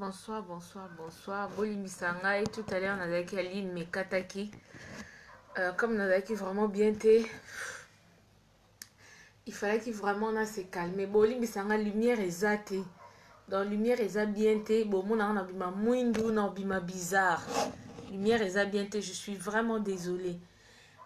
Bonsoir, bonsoir, bonsoir. Bolimisanga et tout à l'heure, on a dit Aline Mekataki. Comme on a dit vraiment bien té, il fallait qu'il vraiment se calme. Bolimisanga lumière exacte. Dans lumière exacte bien té, bon mon on a bima muindu, on a bima bizarre. Lumière exacte bien té, je suis vraiment désolée.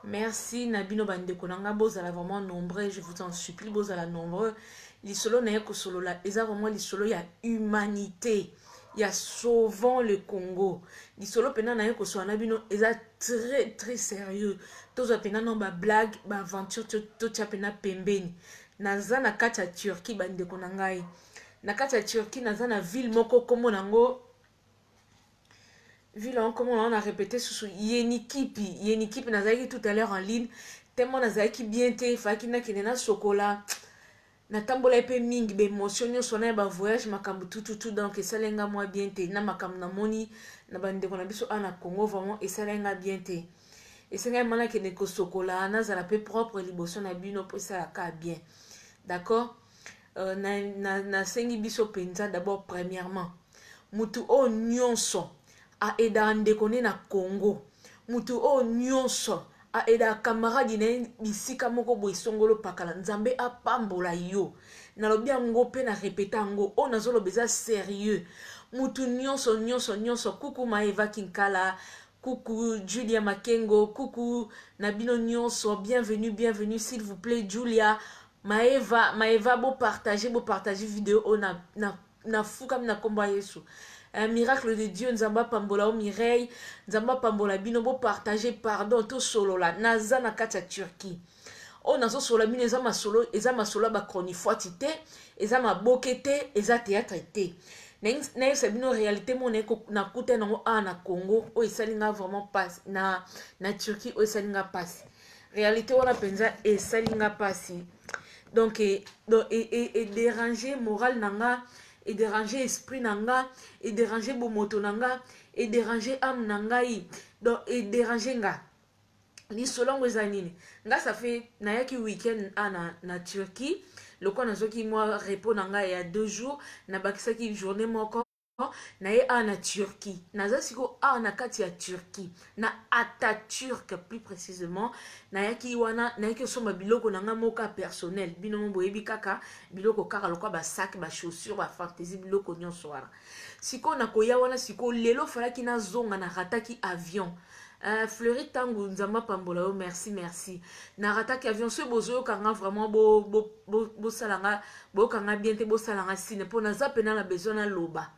Merci Nabino Bandeko nanga bozala vraiment nombreux, je vous en supplie bozala nombreux. Lisolo na yeko solo la, eza vraiment lisolo ya humanité. Il y a sauvant le Congo. Lisolo pena na yeko solo nabino eza très sérieux. Tozo pena non ba blague, ba aventure to tia pena pembeni. Naza na kati ya Turquie bandeko nangai. Na kati ya Turquie naza na ville moko kombo nango ville comme on a répété sous Yenikipi nazaki tout à l'heure en ligne tellement nazaki bien te faki na kinena chocolat na tambola pe mingi be émotion nyonso na ba voyage makambu tout donc esalenga moi bien te na makambu na moni na bandeko na biso ana Congo vraiment esalenga bien te esenga mana kene ko chocolat na zala pe propre liboso na bino po ça ka bien d'accord na sengi biso penza d'abord premièrement mutu o nyonso a eda ndekone na Congo mutu o nyonso a eda camarade na bisika moko boy songolo pakala nzambe a pambola yo na lobi yango pe na répéter yango o nazolo beza sérieux mutu nyonso kuku Maeva Kinkala coucou Julia Makengo coucou Nabino nyonso bienvenue s'il vous plaît Julia Maeva beau partager vidéo o na fuka na komba Yesu. Un miracle de Dieu, Nzamba Pambola, Mireille, Nzamba Pambola, Bino, bo partager, pardon, tout solo là, Naza na katia Turquie. Oh, nazo solo, mine, eza ma solo, ba chronifoiti te, eza ma bokete, eza théâtre te. Na sabino réalité, mon eko, na koute na Congo, oh, esalinga vraiment passe, na Turquie, oh, esalinga passe. Réalité, on a penza, esalinga passe. Donc, et déranger moral nanga, et déranger esprit nanga, et déranger bomoto nanga, et déranger âme nangai, donc et déranger nga. Ni solongo zanini. Nga ça fait nayaki week-end na Turquie. Le quoi nazoki moi repos nanga il y a 2 jours, na bakisaki journée moko. Naye na Turquie. Naza siko na kati ya Turquie. Na Atatürk plus précisément. Nayaki wana nayaki somba biloko nanga moka personnel. Bino mo boyebi kaka biloko kaka lokwa ba sac, ba chaussures, ba fantaisie biloko nyonso wana. Siko na koya wana siko lelo falaki na zonga na rataki avion. Fleury Tangu Nzamba Pambola, oh, merci. Na rataki avion ce bozo kanga vraiment bo salanga bo kanga bien te bo salanga sine po na zapena na besoin na loba.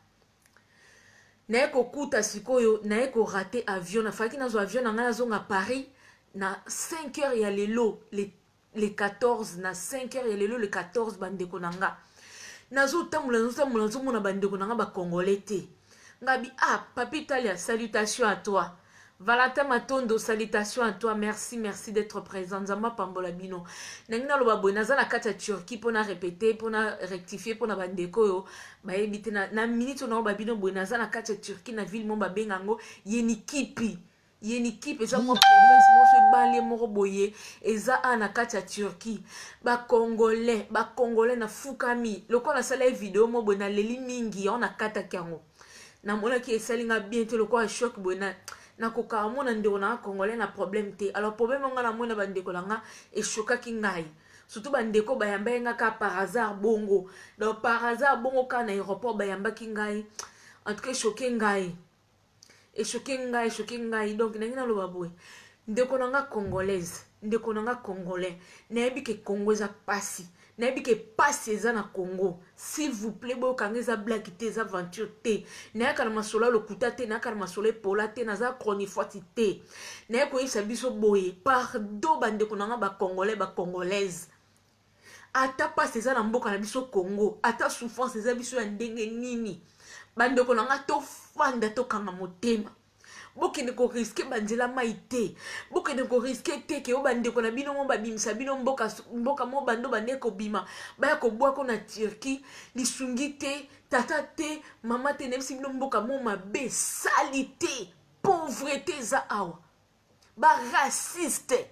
Na eko kuta sikoyo na eko raté avion na faki na zo avion na nga zonga Paris na 5 heures ya lelo les 14 na 5 heures ya lelo les 14 bandeko nanga nazo tamula zo mona bandeko nanga ba congolais te ngabi papi Italia salutations à toi. Valentin Matondo, salutations à toi, merci d'être présent. Nzamba Pambola Bino. Nengina loba boy naza na kati ya Turquie pour na répéter, pour na rectifier, pour na bandeko yo. Ba ebite na minute na ba bino boy naza na kati ya Turquie na ville mon ba bengango Yenikipi eza mo province mo se banlieue moko boye eza na kati ya Turquie. Ba congolais na fukami. Loko na sala vidéo mo boy na leli mingi on na kata kyango. Na mona ki esalinga bien te loko a choc boy na koka mona ndeko na congolais na problème te. Alors problème nga na mona bandeko langa e chokaki ngai. Surtout bandeko bayamba nga ka par hasard bongo. Donc par hasard bongo ka na aéroport bayamba ki ngai. En tout cas choqué ngai. Et choqué ngai. Donc nangina lo babwe. Ndeko na nga congolaise, ndeko na nga congolais. Na yebi ke Congo za pasi. Na yebi ke pasi eza na Congo. S'il vous plaît, bo kangeza blague te za aventure te. Na yaka na masola lokuta te, na yaka na masola pola te, na za chronifoiti te. Na yako yisa biso boye. Pardon bandeko na nga ba congolais, ba congolaise. Ata pasi eza na mboka na biso Congo. Ata souffrance eza biso ya ndenge nini. Bandeko na nga to fanda to kanga motema. Bokende ko riske banzela maite. Bokende ko riske teke o bandeko na bino mo babimisa bino mboka mo bando bandeko bima. Baya ko bwa ko na Turquie, lisungi te, tata te, mama te nebisi bino mboka mo mabe, salité, pauvreté za awa. Ba raciste.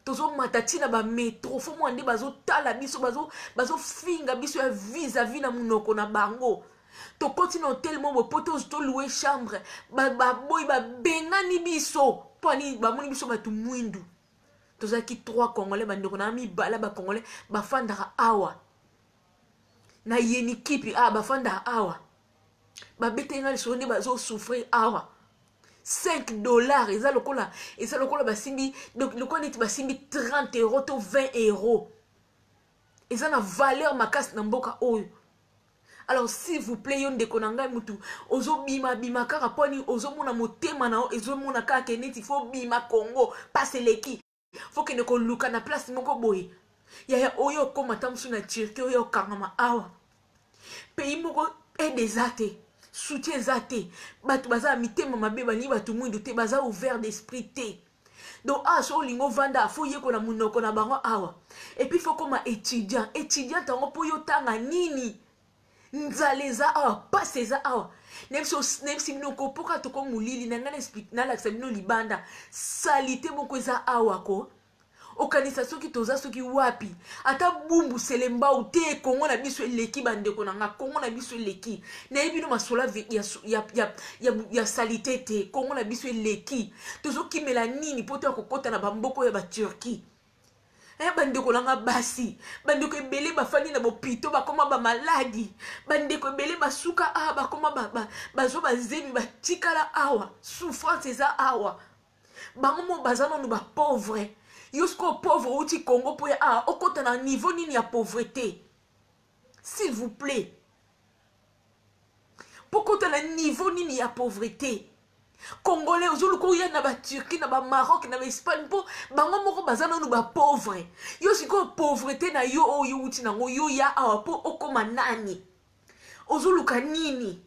Tozo matatina ba metro fo mo ande bazo tala biso bazo finga biso ya vis-à-vis na munoko na bango. To continue hôtel mo poto to louer chambre boy bengani biso poni moni biso batu mwindu tozaki 3 congolais bandeko na mibala ba congolais bafandaka awa na yeni kipi bafandaka awa babetenga liso nde bazo souffrir awa $5 eza lokola basimbi donc lokola neti basimbi 30 € to 20 €. Eza na valeur makasi na mboka oyo. Alors s'il vous plaît yon ndeko na ngai mutu ozo bima kaka poni ozo mona motema na ezo mona kaka neti fo bima Congo passe leki. Faut que ne ko luka na place moko boye. Ya oyo koma tamsu na Turquie oyo kangama awa. Pays moko aidezate. Soutien zate batu baza mitema mabe bani batu mwindu te baza ouvert d'esprit te donc so lingo vanda fo yeko na munoko na bango awa et puis faut comme étudiant tango po yo tanga nini nzaleza awa paseza awa nemsi minoko poka to ko mulili na ngana explique na la sabino libanda salite moko eza awa ko okanisa soki toza soki wapi ata bumbu selemba ute Kongo na biso leki bandeko na nga Kongo na biso leki na ebino masola ya salite te Kongo na biso leki tozo kimela nini poto ya kokota na bamboko ya ba Turquie bandeko na nga basi bandeko ebele bafani na bopito bakoma ba maladi bandeko ebele basuka bakoma bazo bazebi batikala awa souffrance eza awa bango mo bazana no ba pauvre. Yosko pauvre outi Congo pour okota na niveau nini ya pauvreté. S'il vous plaît. Pourquoi na niveau nini ya pauvreté. Congolais ozuluko ya na ba Turquie na ba Maroc na ba Espagne po bango moko bazana no ba pauvre. Yosiko pauvreté na yo oyo outi nango yo ya awa po okoma nani. Ozuluka nini.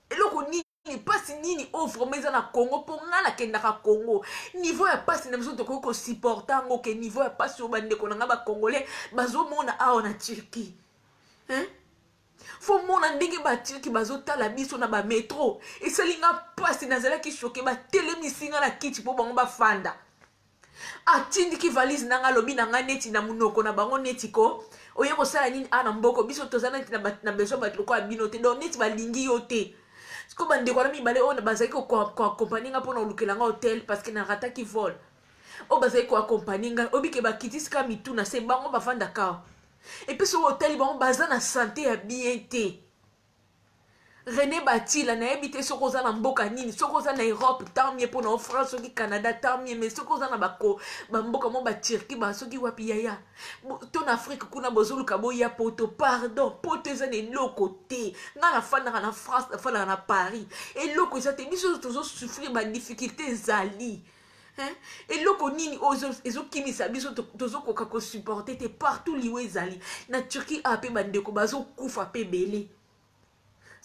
Eloko nini pasi nini offre meza na Congo pour ngala kendaka Congo niveau ya pasi na biso toko ko supporter ngo ke niveau ya pasi o bande ko nga ba congolais bazo mona awa na Turquie fo mona ndenge ba Turquie bazo tala biso na ba métro et selinga pasi nazala ki choqué ba telemisinga na kiti po bango ba fanda atindi ki valise nanga lobi nanga neti na munoko na bango neti ko oye ko sala nini na mboko biso tozana na besoin ba loko abinote donc neti ba lingi yote. Ko bande ko na mibale on bazaki ko accompagner nga pona olukela nga hotel parce que na rata ki vol o bazaki ko accompagner nga obike ba kitiska mituna se bango bafanda ka et puis sur hotel bango bazana santé ya bien te René Batila na ebité sokoza na mboka nini sokoza na Europe tant mieux pour na France soki Canada tant mieux mais sokoza na bako ba mboka mo ba Turquie ba soki wapi yaya ton Afrique kuna bozuluka boya poto pardon poto za ne lokote nga na fanda na France na fanda na Paris et loko za te biso tozo souffrir ba difficulté zali et loko nini ezo kimisa biso tozo koka ko supporter te partout liwe zali na Turquie ape bandeko bazo kufa pe belé.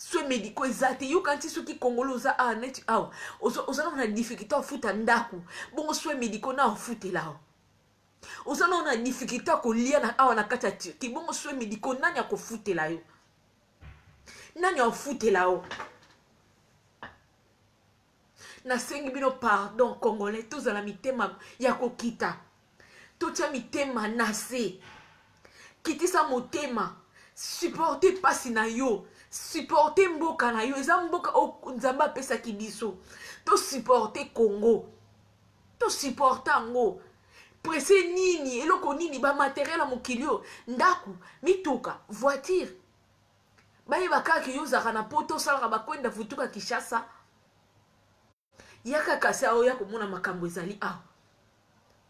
Soins médicaux exact yo quand tu qui congolais za net awa ozana na difficulté à futa ndaku bon soins médicaux na futa là ozana na difficulté ko lia na awa na kata ki bon soins médicaux nani ya ko futa là yo nani ya futa là o na sengi bino pardon congolais tous à la mitema ya ko kita tout ya mitema nase kitisa motema supporter pasi na yo supporter mboka na yo eza mboka nzamba pesa kibiso to supporter Congo to supporter ngo presse nini eloko nini ba matériel mokilio ndaku mituka voiture baye bakaki yo zaka na poto sala ba kwenda vutuka Kishasa yaka kasa o ya komona makambo ezali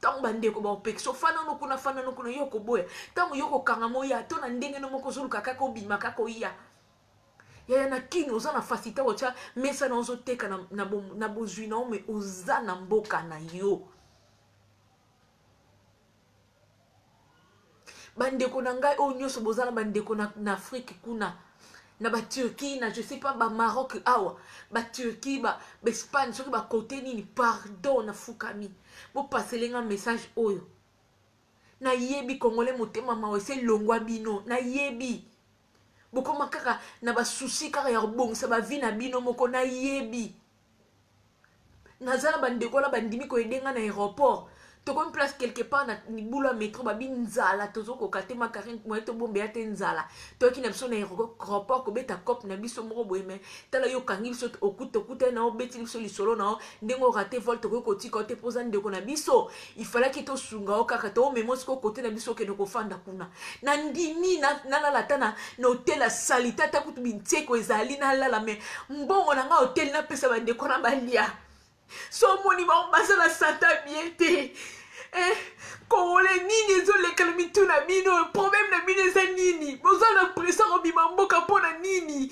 tango bandeko ba opekso fana no kuna yoko boya tango yoko kangamo ya to na ndenge no moko zuluka kaka obima kaka iya ya na kino oza na facilité ocha mesa na ozo teka na bozwi na ome oza na mboka na yo bandeko na ngai o nyoso bozana bandeko na Afrique kuna na ba Turquie na je sais pas ba Maroc awa ba Turquie ba Espagne soki ba côté nini pardon na fukami bo passer un message oyo na yebi congolais motema mawese longwa bino na yebi boko makaka na ba souci kaka ya bongisa ba vie na bino moko na yebi nazala bandeko la bandimi ko edenga na aéroport tokomi place quelque part na libulu ya métro babi nzala tozokoka te makarine moye tobombeya te nzala toyoki na biso na aéroport kobeta cope na biso moko boye me tala yo okangi biso okuta na obetili biso lisolo na yo ndenge orate vol tokoki kotika yo te mpoza ndeko na biso ifalaki tosunga yo kaka toomema siko kote na biso okende kofanda kuna na ndimi nalala ta na hotel asali ta ata kutu bintieko ezali nalala me mbongo na nga hotel napesa bandeko na balia so moni baza na santa bien te kongole nini ezolekana mituna bino problème na bino eza nini boza na presa kobima mboka mpona nini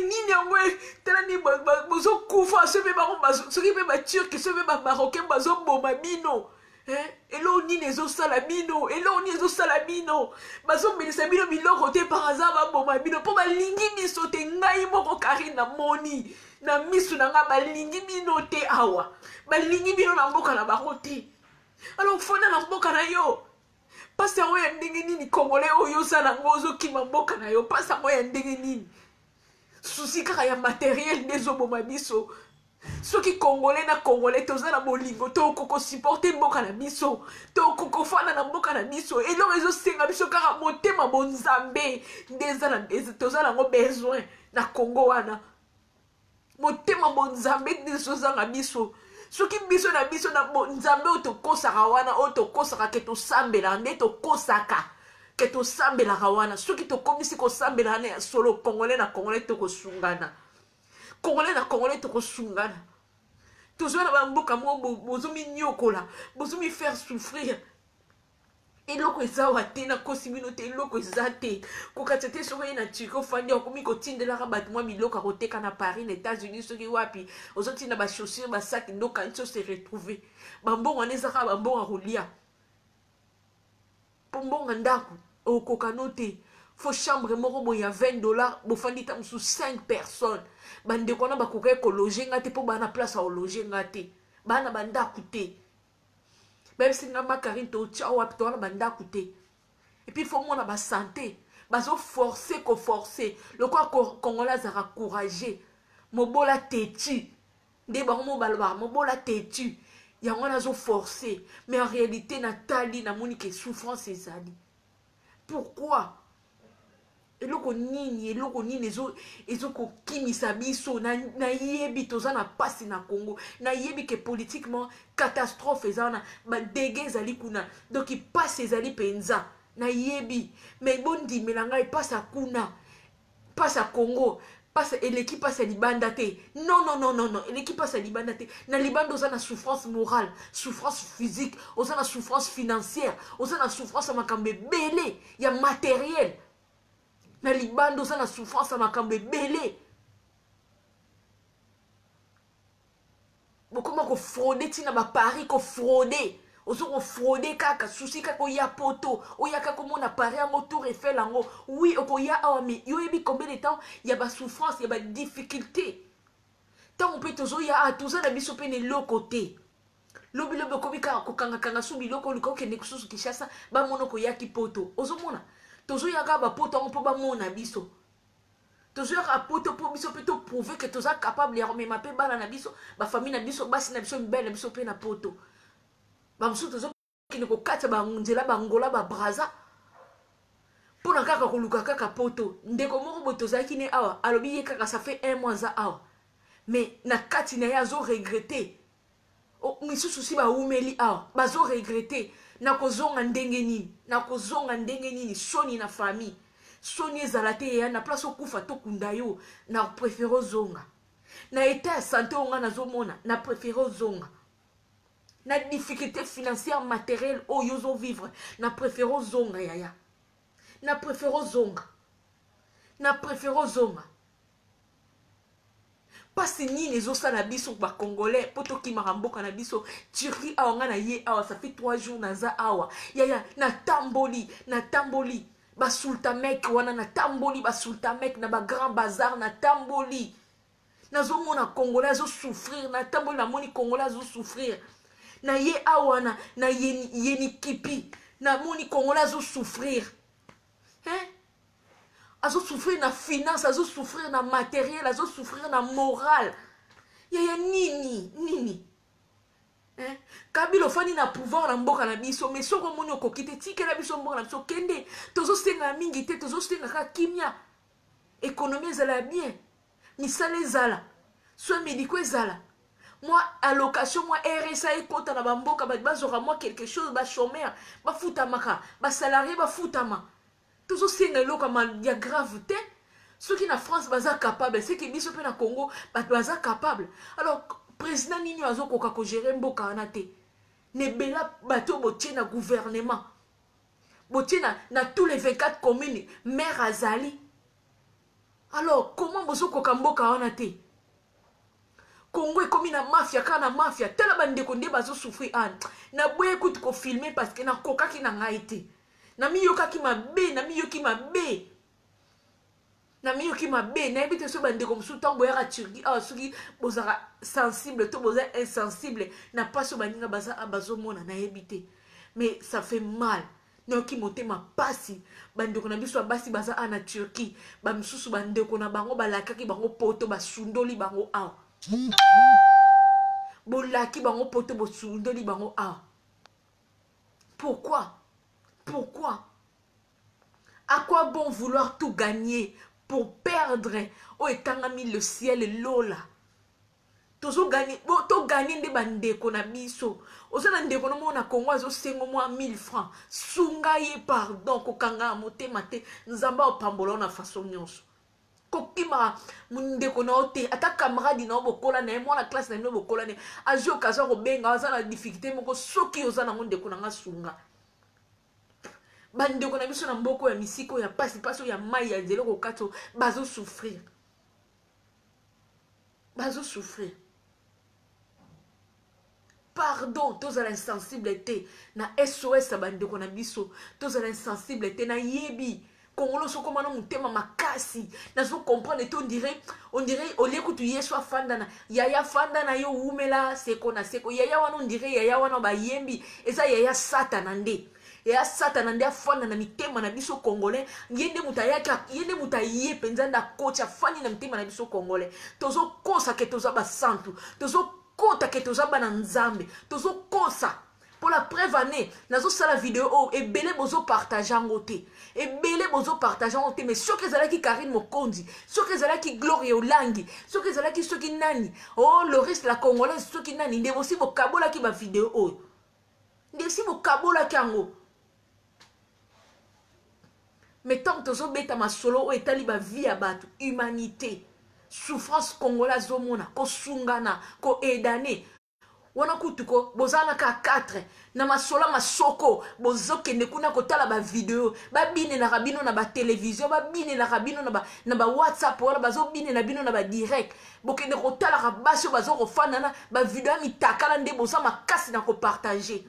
nini yango tala nini bozokufa soki mpe baturke soki mpe bamarocain bazoboma bino eloko nini ezosala bino eloko nini ezosala bino bazomelisa bino biloko te par hasard baboma bino mpo balingi biso te ngai moko kari na moni na misu na nga balingi bino te awa balingi bino na mboka na bango te alors fona na mboka na yo pasi yango ya ndenge nini kongole oyo osala yango ozokima mboka na yo pasi yango ya ndenge nini susi kaka ya materiel nde ezoboma biso soki kongole na kongole toza na bolingo tokokosupporte mboka na biso tokokofana na mboka na biso eloko ezosenga biso kaka motema bonzambe nde toza nango besoin na kongo wana motema bonzambe nde tozanga biso soki biso na biso na nzambe oyo tokosaka wana oyo tokosaka ke tosambela nde tokosaka ke tosambelaka wana soki tokomisi kosambela na ya solo kongole na kongole tokosungana kongole na kongole tokosungana tozwa na bamboka moko bozominyokola bozomifaire souffrir eloko eza wa te nakosi bino te eloko eza te kokatisa te soki na turki ofandi okomi kotindelaka bato mwa biloko akoteka na paris na états-unis soki wapi ozotinda bachaussure basaki ndoka nti ose retrouve bambongo wana ezaka bambongo akolia mpo mbongo ndako okokano te fo chambre moko boye ya $20 bofandi ta mosusu 5 personnes bandeko wana bakoka ekologe nga te mpo bana place aologe nga te bana bandako te bayebisi nga makarine totia wapi towana bandako te epuis fo mona basante bazoforce koforce lokola kongola azaka courage mobola teti nde bango mo balobaka mobola teti yango wana azoforce mais en réalité natali namoni ke souffrance ezali pourquoi eloko nini ezokokimisa biso nayebi toza na pasi na congo nayebi ke politiquement catastrophe eza wana badege ezali kuna donc pasi ezali mpenza nayebi mais bondimela ngai pasi ya kuna pasi ya congo pasi eleki pasi ya libanda te non eleki pasi ya libanda te na libanda oza na souffrance morale souffrance physique oza na souffrance financière oza na souffrance ya makambo ebele ya matériel na libanda oza na souffrance ya makambo ebele bokoma kofraude ntina bapari kofraude ozo kofraude kaka susi kaka oya poto oya kaka omona pari yango tour efele yango oui okoya awa me yoyebi combien de temps ya basouffrance ya badifficulté ntango mpe tozoya awa toza na biso mpe na eloko te lobilobi okomi kaka kokangakanga su biloko oluka okende kususu kishasa bamona okoyaki poto ozomona tozoyaka bapoto yango mpo bamona biso tozoyaka poto mpo biso mpe toprouve ke toza capable ya komema mpe bana na biso bafamille na biso basi na biso mibali na biso mpe na poto bamosusu tozokende kokatya banzela bangola babraza mpona kaka koluka kaka poto ndeko moko boye tozalaki ne awa alobi ye kaka ça fait 1 mois aza awa mais na kati na ye azoregrete misusu si baumeli awa bazoregrete nakozonga ndenge nini soni na famille soni ezala te ya na place okufa tokunda yo na préféré ozonga na état ya santé onga nazomona na préféré ozonga na difficulté financière matérielle oyo ozovivre na préféré ozonga yaya na préféré ozonga pasi nini ezosala biso bacongolais mpo tokimaka mboka na biso turki awa nga na ye awa ça fait 3 jours naza awa yaya natamboli basultamek wana natamboli basultamek na bagrand bazar natamboli nazomona congolais azosouffrir natamboli namoni congolais azosouffrir na ye awa na yenikipi namoni congolais azosouffrir azosouffrir na finance azosouffrir na matériel azosouffrir na morale yaya nini Kabila ofani na pouvoir na mboka na biso mais soko moni okokite tikela biso mboka na biso kende tozosenga mingi te tozosenga ka kimia économie ezala bien misala ezala soin médicaux ezala moi allocation moi RSA ekota na bamboka bazoka moi quelque chose ba chômeur bafutamaka basalarié bafutama tozosenga eloko ya grave te soki na France baza capable seki biso mpe na Congo baza capable alors président nini azokoka kogere mboka wana te nebela bato botie na gouvernement botie na tous les 24 communes maire azali alors comment bozokoka mboka wana te Congo ekomi na mafia kaka na mafia tala bandeko nde bazosouffrir ana na boye kutu kofilme parce que nakokaki na ngai te na miyokaki mabe na miyoki mabe na miyoki mabe nayebi te so bandeko mosusu ntango boyaka Turquie awa soki bozaka sensible to boza insensible na pasi oyo baninga bazomona nayebi te mais ça fait mal nayoki motema pasi bandeko na biso ya basi baza awa na Turquie bamisusu bandeko na bango balakaki bango poto basundoli bango awa bolaki bango poto bosundoli bango awa pourquoi à quoi bon vouloir tout gagner pour perdre o etangami le ciel et l'eau là tozo gagner to gagner nde bandeko na biso osana ndeko no mona Congo azo sengo mwa 1000 francs sunga ye pardon kokanga motema te nzamba opambola na façon nyonso kokima ndeko na ote ata camarade na bokola na mwana classe na bokola ne azo occasion ko benga aza na difficulté moko soki oza na ndeko na nga sunga bandeko na biso na mboko ya misiko ya pasi ya mai ya nzelo kokato bazo souffrir pardon tozala insensible te na SOS ya bandeko na biso tozala insensible te na yebi Congolo soko mana mutema makasi nazo comprendre te on dirait au lieu que tu yeso afanda na yaya fanda na yo umela seko na seko yaya wana on dirait yaya wana ba yembi eza yaya satana nde ya satana nde afanda na mitema na biso congolais yende mutayaka yende mutaye penza nda kocha fani na mitema na biso congolais tozo kosa ke toza ba santu tozo kota ke toza ba na nzambe tozo kosa pour la preuve année nazo sala vidéo et belé bozo partager ngote et belé bozo partager ngote mais ceux qui zala ki Karine Mokonzi ceux qui zala ki Gloria Olangi ceux qui zala ki ceux qui nani oh le reste la congolaise ceux qui nani nde aussi bo kabola ki ba vidéo nde aussi bo kabola kango mais tant que tozo beta ma solo o etali ba vie ya bato humanité souffrance congolaise au mona ko sungana ko edane wana kutuko bozana ka 4 na masola masoko bozokende kuna kotala ba video ba bine na rabino na ba télévision ba bine na rabino na ba WhatsApp wala bazo bine na bino na ba direct bokende kotala ka baso bazo kofana na ba video mitakala nde boza makasi na ko partager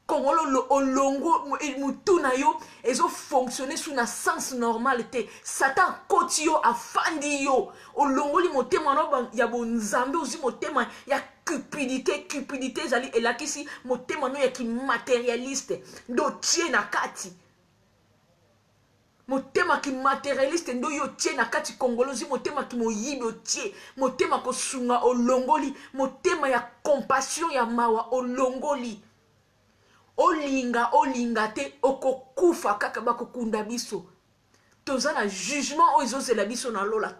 Congolo olongo mutuna yo ezo fonctionner sous na sens normalité Satan koti yo afandi yo olongo li motema no ya bonzambe ozi motema ya cupidité zali elakisi motema no ya ki matérialiste ndo tie na kati motema ki matérialiste ndo yo tie na kati congolo zi motema ki moyibi o tie motema ko sunga olongoli motema ya compassion ya mawa olongoli olinga te okokufa kaka bakokunda biso toza na jugement oyo ezozela biso na lola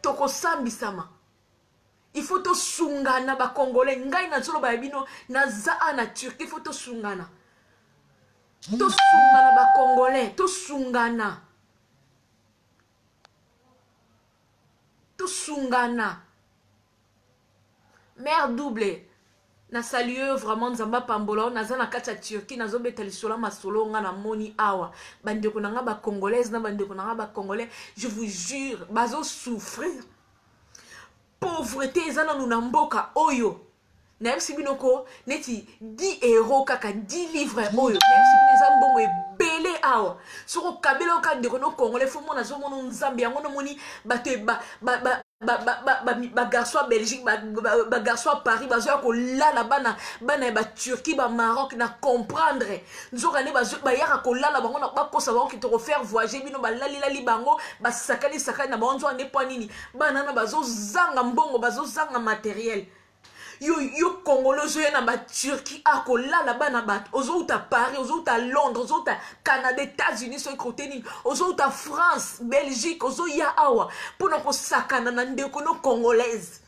tokosambisama il faut tosungana bakongolais ngai nazoloba ya bino naza a na Turquie il faut tosungana bakongolais tosungana mère double na saluer vraiment nzamba pambola naza na kati ya Turquie nazo beta lisola masolo nga na moni awa bandeko na nga ba congolaise na bandeko na nga ba congolais je vous jure bazo souffrir pauvreté ezana nu na mboka oyo na yebisi bino ko neti 10 euros kaka 10 livres oyo na yebisi bino eza mbongo ebele awa soko kabela okandeko no congolais fo mona zo mona nzambe yango no moni bato garçon à Belgique, garçon à Paris, bazoya ko lala bana ba Turquie, ba Maroc na comprendre. Nzokane ba yaka ko lala bango na ba kosa bango ki to faire voyager bino ba lali bango ba sakali na bango ane po nini. Bana na bazo zanga mbongo, bazo zanga matériel. Yo Congolais ozoya na ba Turquie akolala bana bato ozouta Paris ozouta Londres ozouta Canada États-Unis so ikoteni ozouta France Belgique ozoya awa pona kosakana na ndeko no congolaise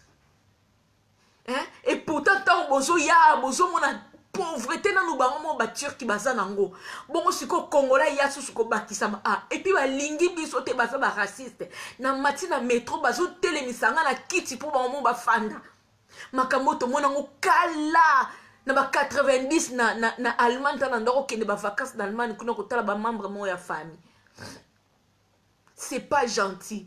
et pourtant tant bozoya bozomona pauvreté na nubango mo ba Turquie baza nango bongo siko Congolais ya susu ko bakisama et puis ba lingi biso te baza ba raciste na matina métro bazo telemisanga na kiti po ba mo ba fanda Makamoto monango kala na ba 90 na Allemagne tana ndoko kende ba vacances d'Allemagne kuna ko tala ba membre mo ya famille. C'est pas gentil.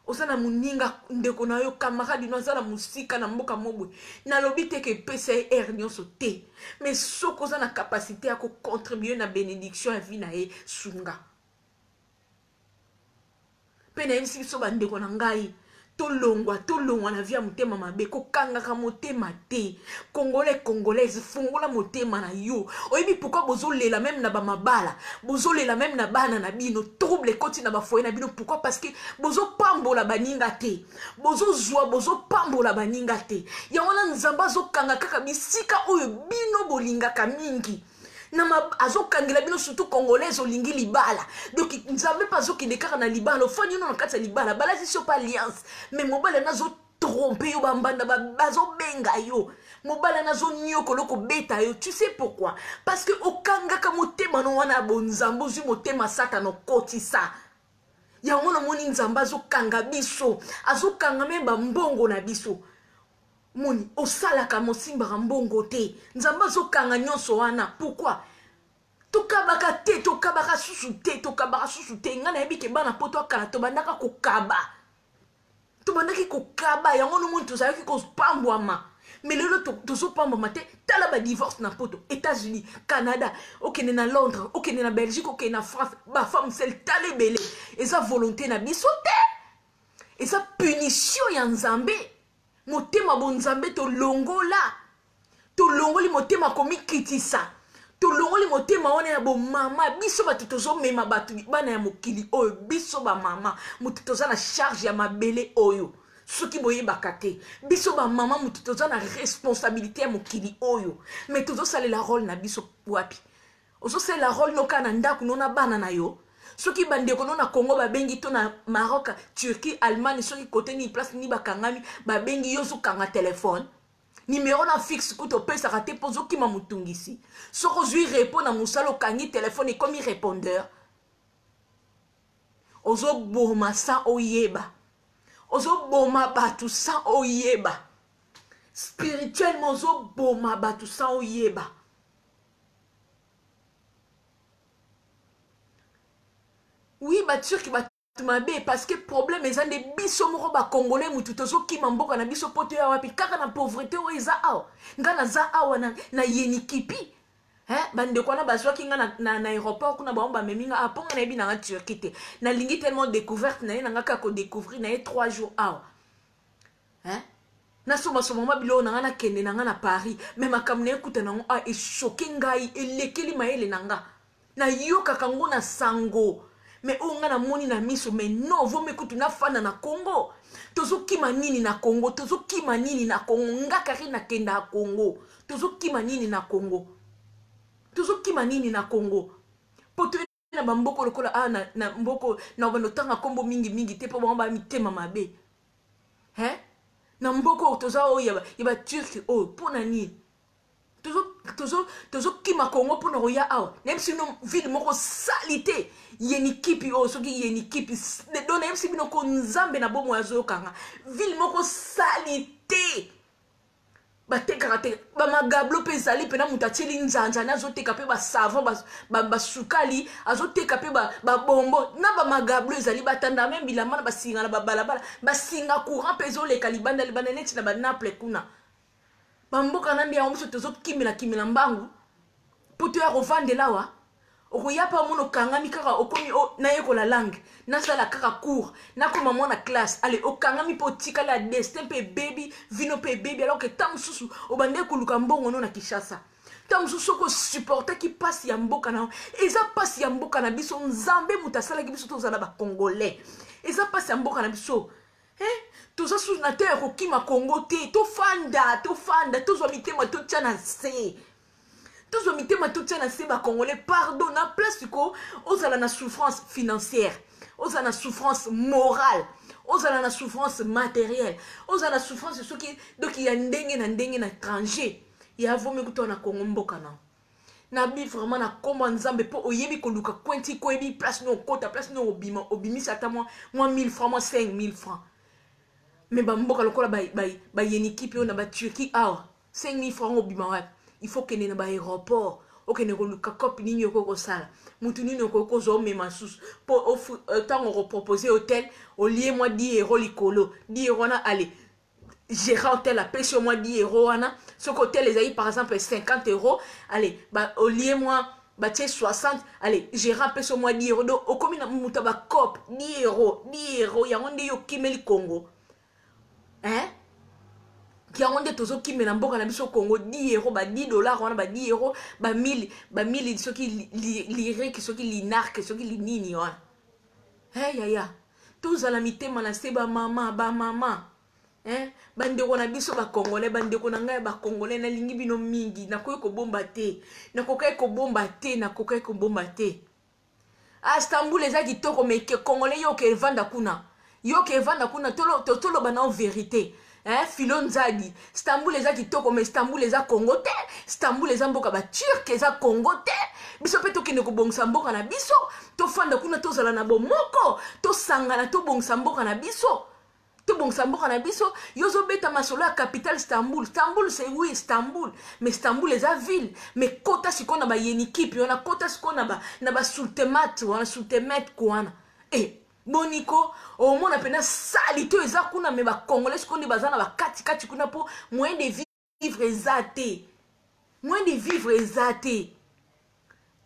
Osana muninga ndeko na yo camarade no zala musika na mboka mobwe. Na lobite ke PCR nyonso te. Mais soko za na capacité à contribuer na bénédiction ya vie na ye sunga. Pena yimsi so ba ndeko na ngai. Tolongwa na via motema mabe kokangaka motema te congolaise fungola motema na yo oyebi pourquoi bozolela même na bamabala bozolela même na bana na bino trouble koti na bafoye na bino pourquoi parce que bozopambola baninga te bozopambola baninga te yango na nzambe azokanga kaka bisika oyo bino bolingaka mingi azokangela bino surtout congolaise olingi libala donc nzambe pas azokende kaka na libala ofani no na kati ya libala balasi so pas alliance mais mobala nazo tromper yo bambanda bazobenga yo mobala nazo nyokolo ko beta yo tu sais pourquoi parce que okangaka motema no wana bonzambe ozwi motema satana okotisa yango na moni nzambe azokanga biso azokanga me bambongo na biso moni osalaka mosimbaka mbongo te nzambe azokanga nyonso wana pourquoi tokabaka te tokabaka susu te nga na yebi ke bana po tokala tobandaka kokaba yango no moni tozalaki kopambwama mais lelo tozopambwama te tala badivorce na poto États-Unis Canada okende na Londres okende na Belgique okende na France bafemme sel tala ebele eza volonté na biso te eza punition ya nzambe motema bonzambe tolongoli motema komikitisa tolongoli motema wana ya bomama biso bato tozomema bato bana ya mokili oyo biso bamama moto toza na charge ya mabele oyo soki boyebaka te biso bamama moto toza na responsabilité ya mokili oyo mais tozosalela role na biso wapi ozosalela role noka na ndako nona bana na yo soki bandeko no na Congo babengi to na Maroc Turquie Allemagne soki côté ni place ni bakangami babengi yo zokanga téléphone numéro na fixe kuto pesa raté pozo ki mamutungisi soko zui répond na musalo kangi téléphone comme répondeur ozo boma sa oyeba ozo boma batu sa oyeba spirituellement ozo boma batu sa oyeba. Oui, bah sûr que bah mabe parce que problème eza nde biso moko ba congolais mutu tozokima mboka na biso poto ya wapi kaka na pauvreté o eza awa nga na za awa na yenikipi bandeko wana bazwaki nga na aéroport kuna bango bamemi nga aponga na yebi na nga Turquie te nalingi tellement découverte na ye na nga kaka kodécouvrir na ye 3 jours awa nasomasomama bilo na nga nakende na nga na Paris me makambo na ye kuta nango eshoke ngai elekeli mayele na nga nayokaka ngo na sango mais on a moni na miso mais non vous m'écoutez na fana na Congo tozo kimanini na Congo tozo kimanini na Congo ngakari na kenda Congo tozo kimanini na Congo poto na bamboko lokola na mboko na banotanga kombo mingi te po bamba mitema mabe na mboko toza o yaba turc o pona ni tozo kima Congo pona roya awa même si no ville moko salité yeni kipi o soki yeni kipi dona même si bino ko nzambe na bomo yazo kanga ville moko salité batekaka te bamagablo mpe ezali mpena moto atieli nzanzani azoteka mpe basavon basukali azoteka mpe babombo na bamagablo ezali batanda me bilamba na basinga na babalabala basinga courant mpe ezoleka libanda neti na banaple kuna bamboka na nde yango biso tozokimela mbangu mpo to ya kovandela wa okoya pa mono kangami kaka okomi nayekola langue nasala kaka cours nakoma mwana classe ale okangami po tikala destin pe baby vino pe baby alors que tant mosusu obande koluka mbongo no na Kinshasa tant mosusu ko supporter ki passe ya mboka na eza passe ya mboka na biso nzambe mutasala ki biso tozala ba congolais eza passe ya mboka na biso toza sous na terre kokima Congo te tofanda tozwa mitema totya na se tous les mitema tout ça na seba congolais pardon na place ko ozala na souffrance financière ozala na souffrance morale ozala na souffrance matérielle ozala na souffrance ce qui donc il y a ndenge na étranger ya vomi kuto na Congo mboka na bi vraiment na komba nzambe po oyebi ko luka kwenti ko ebi place no kota place no obimi sata moi 1000 francs moi 5000 francs mais ba mboka lokola ba yenikipe on na ba Turquie 5000 francs obima wa il faut que ne ba aéroport ok ne koluka cop nini yoko sala mutu nini yoko zo mema sus pour tant on reproposer hôtel au lieu moi 10 € likolo 10 € na aller gérer hôtel à pêche moi 10 € ana ce hôtel les aïe par exemple 50 €, allez bah au lieu moi bah 60, allez gérer pêche moi 10 € donc au commune muta ba cop 10 € ya onde yo kimeli Congo qui a rendu tous qui mènent mboka na biso Congo 10 €, ba 10 $, on a ba 10 €, ba 1000 ceux qui lire qui ceux qui linar que ceux qui linini on ya tous à la mité manase ba maman bande ko na biso ba congolais bande ko na ngai ba congolais na lingi bino mingi na koyi ko bomba te na kokai ko bomba te a Istanbul les a kitoko mais que congolais yo ke vanda kuna tolo bana en vérité Filon Zadi, Istanbul les a kitoko mais Istanbul les a Congo te, Istanbul les a mboka ba Turc les a Congo te. Biso peto ki ne ko bongsa mboka na biso, to fanda kuna to zala na bomoko, to sangana to bongsa mboka na biso. To bongsa mboka na biso, yozo beta masolo ya capitale Istanbul. Istanbul c'est oui Istanbul, mais Istanbul les a ville, mais kota sikona ba yenikipi, on a kota sikona na ba sultemat, on a sultemat kwana. Boniko au monde appena salito eza kuna me ba congolais kondi bazana ba kati kuna po moyen de vivre ezate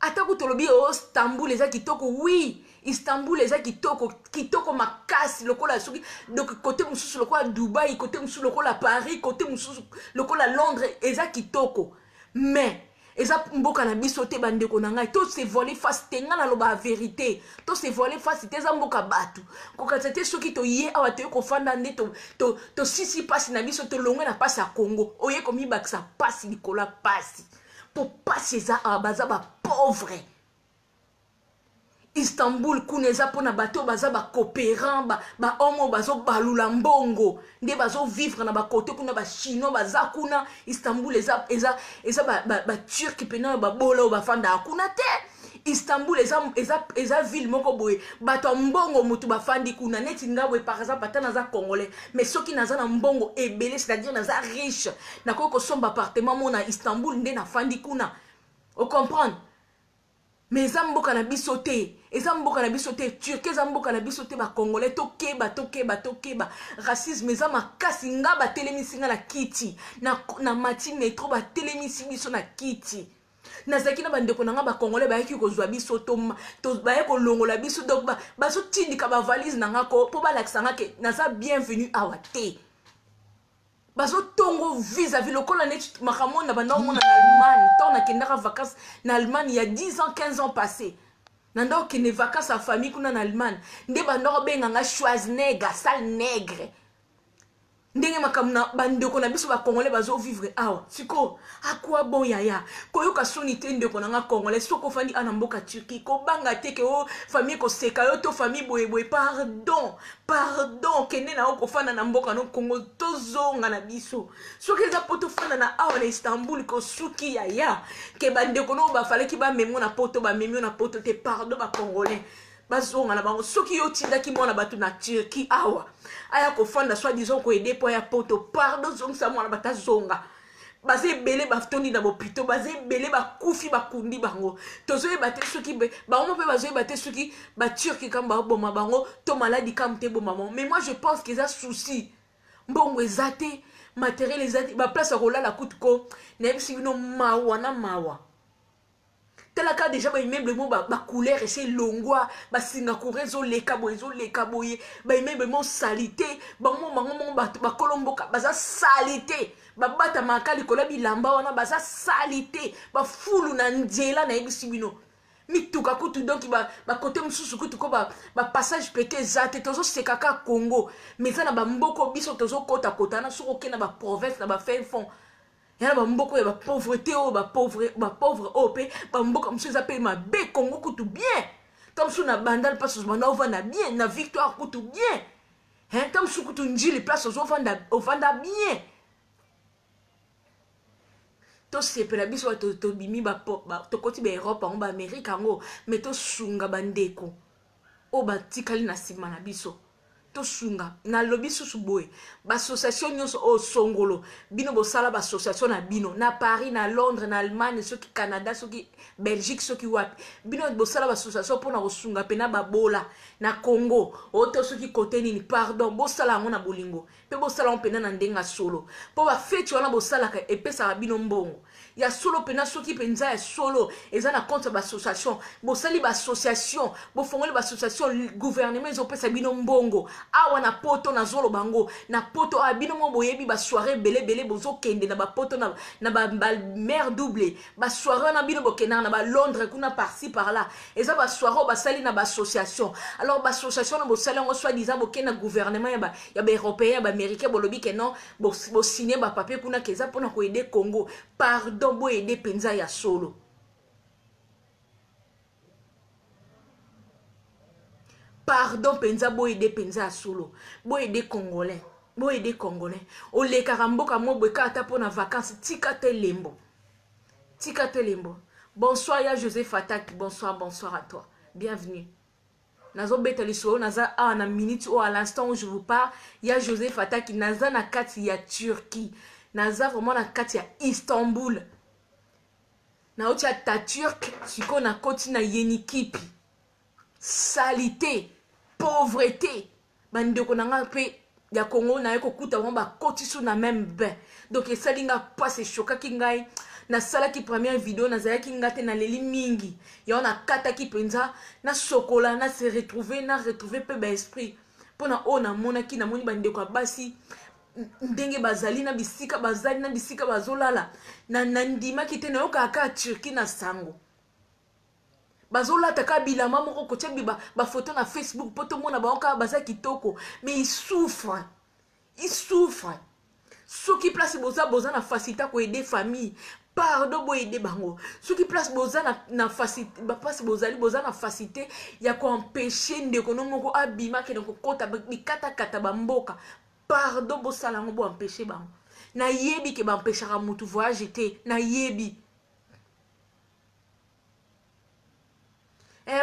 atako tolobi o Istanbul eza kitoko oui Istanbul eza kitoko makasi lokola soki donc côté mususu lokola Dubaï côté mususu lokola Paris côté mususu lokola Londres eza kitoko mais eza mboka na biso te bandeko na ngai to se voler face tenga na loba vérité to se voler face te za mboka batu ko katete soki to ye awa te ko fanda nde to sisi pasi na biso to longwe na pasi ya Congo oye komi bakisa pasi likola pasi po pasi za abaza ba pauvre Istanbul kuneza pona bato baza ba coopérant ba homo bazo balula mbongo nde bazo vivre na ba côté kuna ba chinois baza kuna Istanbul eza ba turc pena ba bola ba fanda kuna te Istanbul eza ville moko boye bato mbongo mutu ba fandi kuna neti ngabwe par exemple atana za congolais mais soki naza na mbongo ebele c'est-à-dire naza riche na ko somba appartement mona Istanbul nde na fandi kuna o comprendre mais eza mboka na biso te Turc eza mboka na biso te ba congolais tokeba racisme eza makasi nga ba telemisi nga na kiti na mati metro ba telemisi biso na kiti nazaki na bandeko na nga ba congolais bayaki kozwa biso to baye kolongola biso donc bazo tindika ba valise na nga ko po balakisa nga ke naza bienvenue awa te bazo tongo vis-à-vis lokola neti makamon na banda omona na Allemagne tant na kendaka vacances na Allemagne il y a 10 ans 15 ans passés nando kene vacances à famille kuna na Allemagne nde banda benga nga Schwarzenegger sale nègre ndenge makamna bandeko na biso ba congolais bazo vivre awa siko akwa bon yaya koyoka soni te ndeko na nga congolais soko fandi ana mboka Turquie ko banga te ke o famille ko seka yo to famille boye pardon kene na ko fanda na mboka no Congo tozonga na biso soki za poto fanda na awa na Istanbul ko suki yaya ke bandeko no ba fallait ki ba memo na poto te pardon ba congolais bazonga na bango soki yo tindaki mwana bato na Turquie awa aya ko fanda soit disons ko aider po ya poto pardon zonga mwana bata zonga baze belé baftondi na bopito baze belé bakufi bakundi bango tozoye baté soki bango pe bazoye baté soki ba Turquie kamba boma bango to maladie kam te boma bango mais moi je pense qu'ils a souci mbongo ezate matériel ezate ba place ko la kutuko na bisi bino mawa otalaka déjà ba immeuble mo ba couleur et c'est longwa ba Singapour zo leka boye ba immeuble mo salité ba mo ba kolomboka baza salité ba bata makali kola bilamba wana baza salité ba fulu na nzela na yebisi bino mituka kutu donc ba côté mususu kutu ko ba passage pété zate tozo sekaka Congo mais ça na ba mboko biso tozo kota na soko ke na ba province na ba fin fond ya ba mboko ya ba pauvreté o ba pauvre op ba mboko mususu appelle ma be Congo kutu bien comme sous na bandal place banda ovanda bien na victoire kutu bien hein comme sous kutu njili place ovanda bien to sepela biso to bimi to koti ba Europe ba Amerika ngo mais to sunga bandeko o ba tikali na sima na biso to sunga na lobi susu boy ba association nyonso o songolo bino bo sala ba association na bino na Paris na Londres na Allemagne soki Canada soki Belgique soki wapi bino bo sala ba association pona ko sunga pena ba bola na Congo o to soki côté nini pardon bo sala ngo na bolingo pe bo sala on pena na ndenga solo po ba feti wana bo sala ka epesa bino mbongo ya solo pena soki penza ya solo eza na compte ba association bo sali ba association bo fongoli ba association gouvernement zo pesa bino mbongo awa na poto na zolo bango na poto abino mo boyebi ba soirée belé bozo kende na ba poto na ba mer double ba soirée na bino bokena na ba Londres kuna par-ci par là eza ba soirée ba sali na ba association alors ba association na bo sali ngo soit disant bokena gouvernement ya ba européen ba américain bolobi ke non bo signer ba papier kuna keza pona ko aider Congo pardon bo aider penza ya solo. Pardon, penza boy de penza solo. Boy de Congolais. Boy de Congolais. O le karamboka mo bweka ata po na vacances. Tika te lembo. Tika te lembo. Bonsoir ya Joseph Attaque. Bonsoir à toi. Bienvenue. Nazo betalisou naza a na minute ou à l'instant où je vous parle, ya Joseph Attaque naza na kati ya Turquie. Naza vraiment na kati ya Istanbul. Na oti ya Taturk, siko na koti na Yenikipi. Salité, pauvreté. Bandeko nanga pe ya Congo na yeko kuta wamba koti sou na même bain. Donc esalinga passe choka kingai na sala ki première vidéo na zaya kingate na leli mingi. Ya on a kata ki penza na chocolat na se retrouver pe ba esprit. Pona ona mona ki na moni bandeko basi ndenge bazali na bisika bazolala na ndima ki tena yoka aka Turquie na sango. Bazola taka bilama moko kotia ba photo na Facebook poto mona baoka baza kitoko mais il souffre ceux qui place boza na facilité ko aider famille pardon bo aider bango ceux qui place boza na facilité ba place boza na facilité ya ko empêcher ndeko no moko abima ke ko kota bikata bamboka pardon bo sala ngo bo empêcher bango na yebi ke ba empêcher ka mutu voyage te na yebi.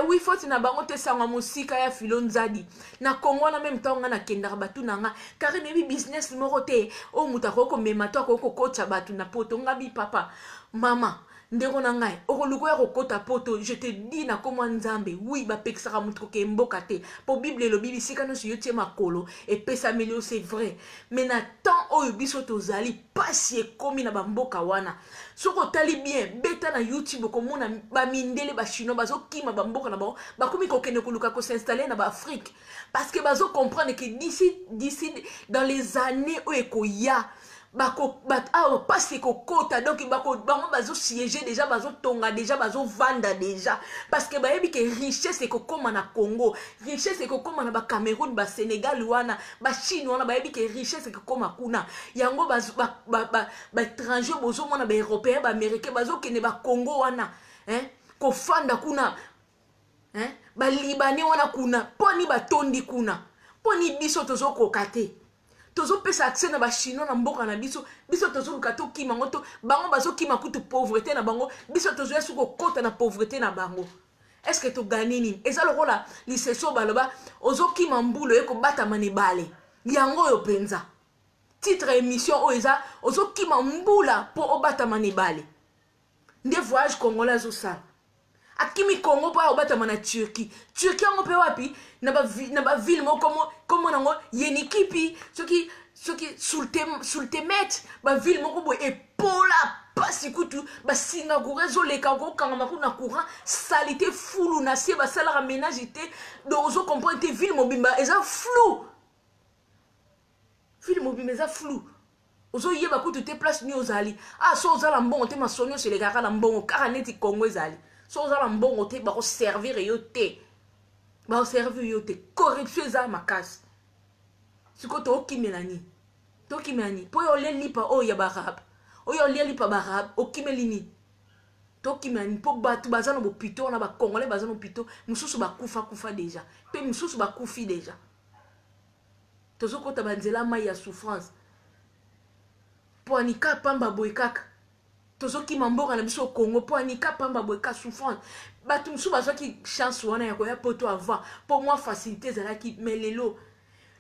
Oui, faut na bango te sanga musika ya filonzadi na Congo na même temps na kendaka batu nanga car maybe business moko te o mutako ko memato ko kocha batu na poto ngabi papa mama ndeko na ngai okoluko ya kokota poto je te dis na komo nzambe oui ba pekisaka mutu ke mboka te po bible lo bibi sika no yo tie makolo et pesa melio c'est vrai mais na temps oyo biso tozali pasi ekomi na bamboka wana soko tali bien beta na YouTube ko mona ba mindele ba chinois bazo kima bamboka na ba bakomi ko kende koluka ko s'installer na ba Afrique parce que bazo comprendre que d'ici dans les années où ekoya parce que kota donc bango bazo siéger déjà bazo tonga déjà bazo vanda déjà parce que bayebi que richesse ko koma na Congo richesse ko koma na ba Cameroun ba Sénégal wana ba Chine wana bayebi que richesse ko koma kuna yango ba étranger bozo mona ba européen ba américain bazo kene ba Congo wana ko fanda kuna ba libanais wana kuna poni ba tondi kuna poni biso tozo kokate tozo pesa accès na ba chinois na mboka na biso tozo lukato kima ngoto bango bazo kima kutu pauvreté na bango biso tozo yesu ko kota na pauvreté na bango est-ce que to gagner nini eza lokola liseso baloba ozo kima mbulo eko bata manebale yango yo penza titre émission o eza ozo kima mbula po obata manebale nde voyage congolais zo sa akimi Congo pa obata mana Turquie ngo pe wapi na ba ville mo comme nango Yenikipi soki sultemet ba ville mo ko boy epola pasi kutu basinga kurezo leka ko kanga kuna courant salité fulu na sie basala ka ménage te dozo comprendre te ville mobimba eza flou ville mobimba eza flou ozo yeba kutu te place ni ozali ah so ozala mbongo te masonyo se leka kala mbongo kaka neti Congo ezali so ozala mbongo te ba ko servir yo te ba servir yo te corruption eza makasi siko to okimelani to kimani po yo le lipa o ya barab o yo le lipa barab o kimelini to kimani po batu bazana bo pito na ba congolais bazana pito mususu ba kufa déjà pe mususu ba kufi déjà tozo kota banzela mai ya souffrance po anika pamba boykaka tozo kimamboka na biso Congo po anika pamba boyka souffrance batu mususu bazaki chance wana ya ko ya poto avoir pour moi facilité zala ki melelo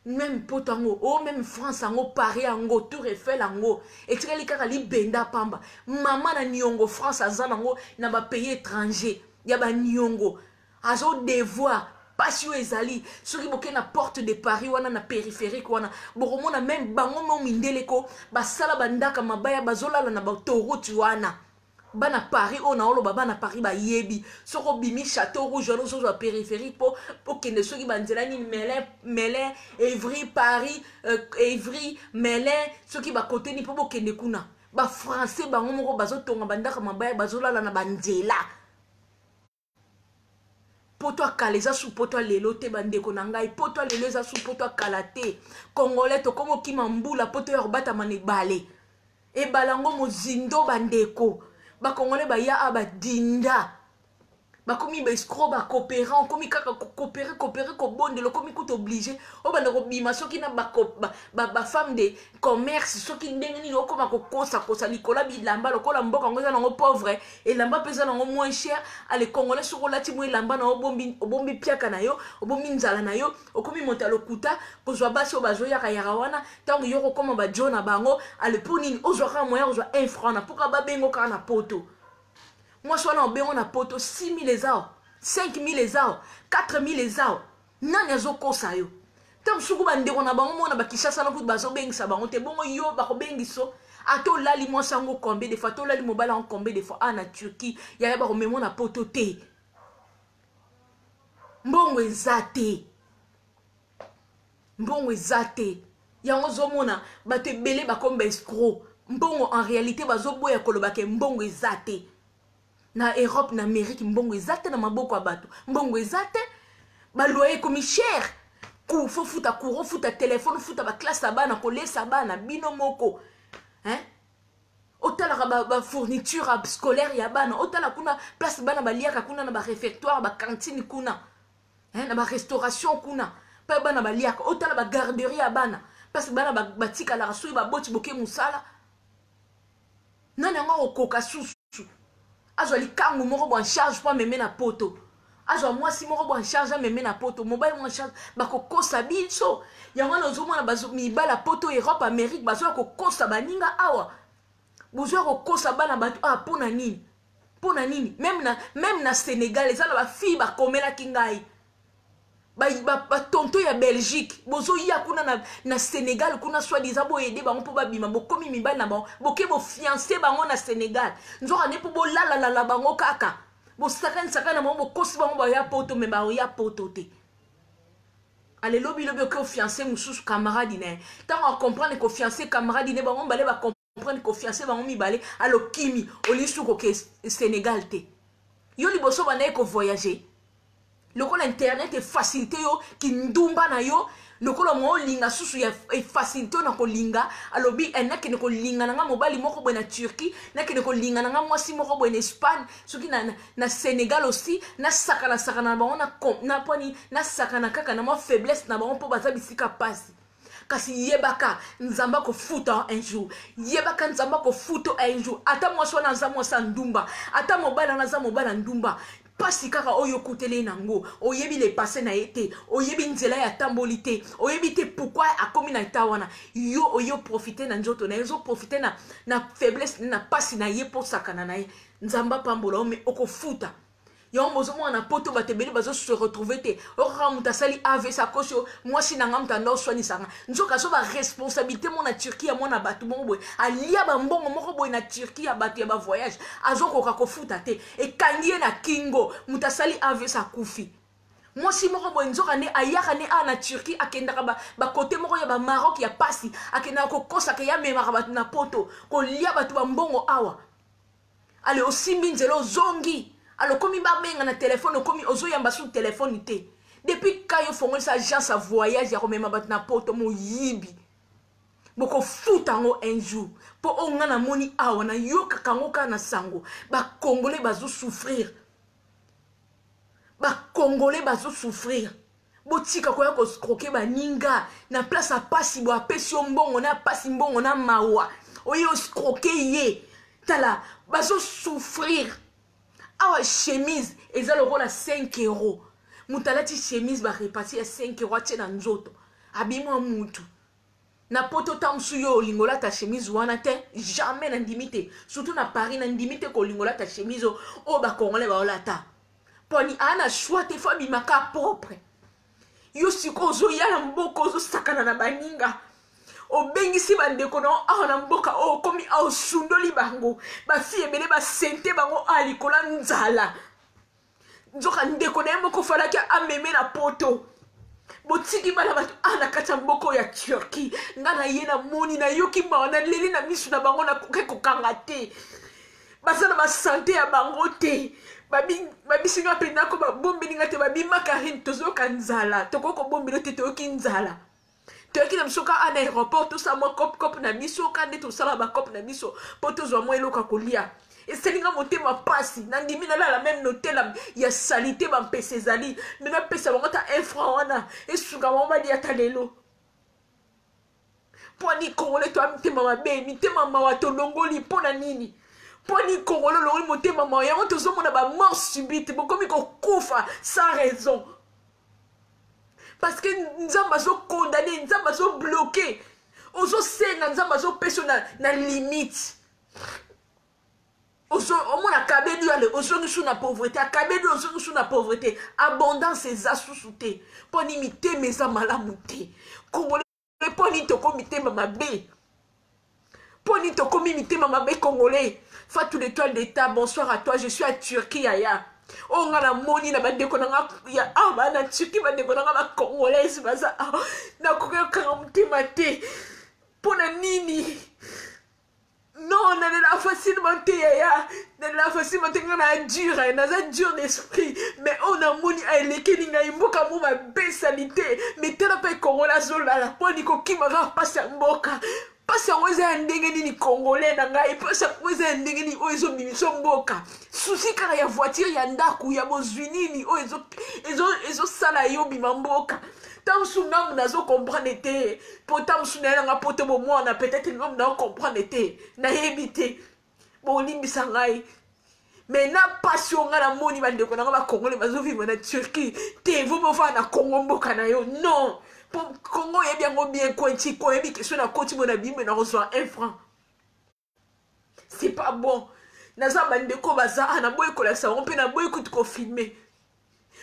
même potango oh même France ango Paris ango Tour Eiffel ango etikali kaka libenda pamba mama na niongo France azanango na ba pays étranger ya ba niongo azo devoir passion ezali soki boke na porte de Paris wana na périphérique wana bokomona même bango mo mindeleko basala bandaka mabaya bazolala na ba autoroute wana bana Paris on a olo bana Paris ba yebi soko bimi château rouge no so périphérique pour kende soki banzela ni Melun Évry Paris Évry Melun soki ba côté ni po kende kuna ba français bango moko bazotonga bandaka mabaya bazolala na banzela poto akaleza sous poto lelo te bandeko na ngai poto lelo eza sous poto akalate congolais to komo kimambula poto ya robata manebale e balango mozindo bandeko ba congolais ba ya abadinda ba komi ba escroc ba coopérant komi kaka coopérer ko bonde le komi tout obligé o banda ko bima soki na ba femme de commerce soki ndenge ni okoma ko kosa Nicolas bilamba lokola mboka ngoza nango pauvre et lamba pesa nango moins cher ale congolais soko lati mo lamba na obombi piaka na yo obombi nzala na yo okomi monta lokuta kozwa basi o bazoya ka yarawana tango yoko koma ba jona bango ale ponini ozwa moyen ozwa 1 franc na poka ba bengo ka na poto. Moi, je suis là, on a poto 6 000 les ans, 5 000 les ans, 4 000 les ans. Non, il y a zoko ça yo. Tant que vous avez on a bango on a bakisha sana foot bazo bengi sa bango te bongo yo bako bengi so. Ato lali moi sango combien de fois, to lali mobile en combien de fois ah na Turquie, il y a ba memo na poto te. Mbongo ezate. Mbongo ezate. Ya ngozo mona ba te belé ba kombe escroc. Mbongo en réalité bazo boya koloba ke mbongo ezate. Na Europe na Amérique mbongo ezate na maboko ya bato mbongo ezate ba loyer komi cher ku fo futa courant futa téléphone futa ba classe ya bana kolesa bana bino moko hein otala ba fourniture scolaire ya bana otala kuna place bana baliaka kuna na ba réfectoire ba cantine kuna hein na ba restauration kuna pa bana baliaka otala ba garderie ya bana parce bana batika la raso ba boti boke musala nana ngo koka susu azwa likangu moko bo en charge pour meme na poto azwa mwasi moko bo en charge meme na poto mobile mo en charge bako kosa biso yango na zo mona bazo mibala poto Europe Amérique bazo ko kosa baninga awa bozo ko kosa bana bato ah pona nini même na Sénégal ezala ba fille ba komela kingai ba tonto ya Belgique bozo ya kuna na Sénégal kuna soit disant bo aider bango po babima bo komi mibali na bango bo ke bo fiancé bango na Sénégal nzoka ne po bo la bango kaka bo sakana bango bo kosi bango ba ya poto me ba ya poto te ale lobi ko fiancé mususu camarade ne tant on comprendre ko fiancé camarade ne bango balé ba comprendre ko fiancé bango mibale alo kimi olisu ko ke Sénégal te yo liboso bana ko voyager lokola internet e facilité yo ki ndumba na yo lokola mo linga susu ya e facilité na ko linga alobi enake ne ko linga na mobali moko bo na Turquie na ke ne ko linga na mwasi moko bo na Espagne soki na Sénégal aussi na sakana ba na poni na sakana kaka na mo faiblesse na ba on po baza bisika pasi kasi yebaka nzamba ko futa un jour yebaka nzamba ko futo un jour ata mwasi wana nzamba sa ndumba ata mobala na za mobala ndumba pasi kaka oyo kutele nango oyebi le passé na été oyebi nzela ya tambolité oyebi te pourquoi akomi na eta wana yo oyo profiter na njoto na ezo profiter na faiblesse na pasi na ye po sakana na ye nzamba pambola me okofuta Yon bozo mo na poto batebeli bazo se retrouver te. Ora mutasali ave sa kosho moi si nangam ta no swani sanga. Nzoka so ba responsabilité mon na Turquie mo na batu mo boy. Alia ba mbongo moko boy na Turquie ya batu ya ba voyage. Azoko ka kofuta te. E kangie na kingo mutasali ave sa kufi. Moi si moko boy nzoka ne ayaka ne a na Turquie akendaka ba côté moko ya ba Maroc ya pasi akenda ko kosa ke ya mema batu na poto ko lia batu ba mbongo awa. Ale osimbi nzelo zongi. Alors, comme il m'a mis un téléphone, comme il y a un téléphone, depuis quand il faut que agence à voyage, il y a même un pote, mon yibi. Boko fout en un jour. Pour on a moni awana, yoka kangoka na sango. Ba Congolais bazo souffrir. Ba Congolais bazo souffrir. Botika kwa ko skroke ba ninga. Na place à pasi bo apesi mbongo na pasi mbongo na mawa. Oyo skroke ye. Tala, bazo souffrir. Awa chemise, eza le rôle à 5 euros. Moutalati chemise va repartir à 5 euros. Tche na nzoto. Abimo moutou. Na poto tamsu yo lingola ta chemise wana te. Jamais na ndimite. Surtout na Paris na ndimite ko lingola ta chemise o ba Congolais ba olata. Poni ana choix te fa bimaka propre. Yo siko zo ya mboko zo sakana na baninga. Obengisi bandeko na awana mboka o komi au sundoli bango ba fie bele ba sente bango alikola nzala nzoka ndeko na moko fala ki ameme na poto botiki bala batu ana kata mboko ya Turquie ngana yena moni na yoki mawana leli na misu na bango na ko kanga te basana ba santé ya bango te babi singa pena ko ba bombi ninga te babi makarin tozoka nzala tokoko bombi lote toki nzala. Tu as dit que tu as un aéroport, tout ça, moi, cop, na miso, quand tu as un cop, na miso, pour tous, moi, il y a colia. Et c'est que monter ma passe, nandimi na la même noté là, il y a salité, ma PC zali, mais na PC, on a 1 franc, on a, et souga, on va dire, t'as l'élo. Poni Congolais, toi, mite mama bé, mite mama wato longoli, pona nini. Poni Congolais, longoli, mote mama, et on te zoom, on a ba mort subite, bon, comme il koufa, sans raison. Parce que nous sommes condamnés, nous sommes bloqués. Nous sommes personne na limite. Nous sommes na pauvreté. Nous sommes na pauvreté. Abondance et sous-souté. Pour imiter mes amalamuté. Congolais, pour imiter ma bé. Pour imiter ma bé congolais. Fatou l'étoile d'État, bonsoir à toi. Je suis à Turquie, Aya. On a la moni na bande konanga ya aba na Turquie bande konanga ba congolaise baza na koka karamte mate pona nini non na la facilement ya na la facilement na dur na za dur d'esprit mais on a moni a eleki ninga imboka mo ba besalité mais tela pa kongola zola la poni ko kimara pasa mboka pasa weza ndenge nini congolais na ngai pasa weza ndenge nini ozo mimiso mboka souci kala ya voiture ya ndaku ya bozwinini ozo sala yo bimamboka tamsu ngam nazo comprendre te po tamsu na nga poto bo mwana peut-être ngam na comprendre te na yebite bo limbisa ngai mais na passion nga na moni bande ko nga ba congolais bazo vivre na Turquie te vous me fa na Congo mboka na yo non. Pour Congo, il y a bien quoi, il y a question de continuer à vivre, mais on reçoit 1 franc. C'est pas bon. Naza bandeko baza ana boy kola sa on peut na boy écoute ko filmer.